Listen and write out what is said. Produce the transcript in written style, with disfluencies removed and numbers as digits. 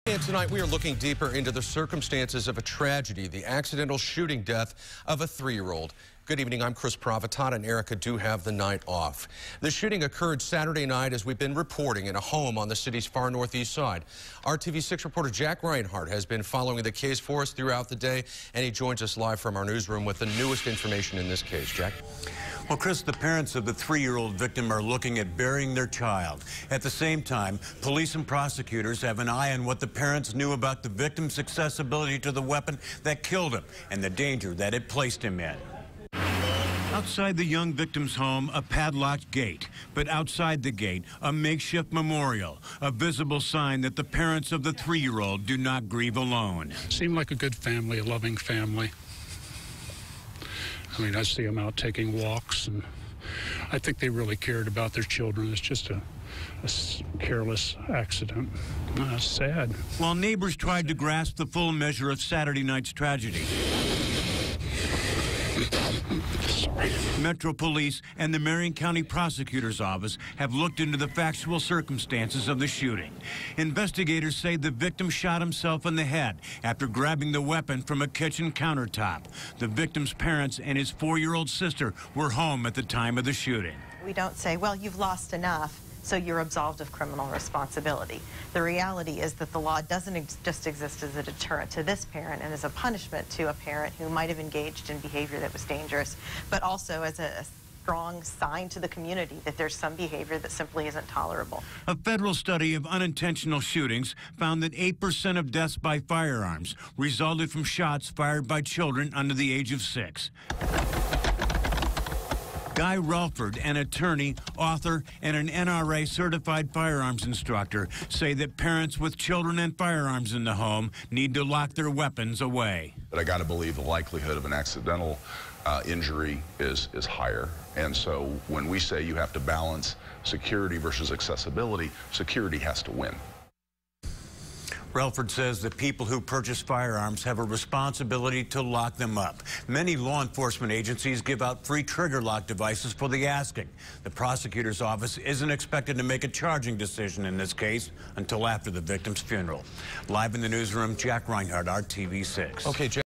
And tonight we are looking deeper into the circumstances of a tragedy, the accidental shooting death of a 3-year-old. Good evening, I'm Chris Provatana, and Erica do have the night off. The shooting occurred Saturday night, as we've been reporting, in a home on the city's far northeast side. Our TV6 reporter Jack Reinhardt has been following the case for us throughout the day, and he joins us live from our newsroom with the newest information in this case. Jack? Well, Chris, the parents of the 3-year-old victim are looking at burying their child. At the same time, police and prosecutors have an eye on what the parents knew about the victim's accessibility to the weapon that killed him and the danger that it placed him in. Outside the young victim's home, a padlocked gate. But outside the gate, a makeshift memorial, a visible sign that the parents of the 3-year-old do not grieve alone. Seemed like a good family, a loving family. I mean, I see them out taking walks, and I think they really cared about their children. It's just a careless accident. It's sad. While neighbors tried to grasp the full measure of Saturday night's tragedy, Metro Police and the Marion County Prosecutor's Office have looked into the factual circumstances of the shooting. Investigators say the victim shot himself in the head after grabbing the weapon from a kitchen countertop. The victim's parents and his 4-year-old sister were home at the time of the shooting. We don't say, well, you've lost enough, so you're absolved of criminal responsibility. The reality is that the law doesn't just exist as a deterrent to this parent and as a punishment to a parent who might have engaged in behavior that was dangerous, but also as a strong sign to the community that there's some behavior that simply isn't tolerable. A federal study of unintentional shootings found that 8% of deaths by firearms resulted from shots fired by children under the age of 6. Guy Relford, an attorney, author, and an NRA certified firearms instructor, say that parents with children and firearms in the home need to lock their weapons away. But I got to believe the likelihood of an accidental injury is higher. And so when we say you have to balance security versus accessibility, security has to win. Relford says that people who purchase firearms have a responsibility to lock them up. Many law enforcement agencies give out free trigger lock devices for the asking. The prosecutor's office isn't expected to make a charging decision in this case until after the victim's funeral. Live in the newsroom, Jack Reinhardt, RTV6. Okay, Jack.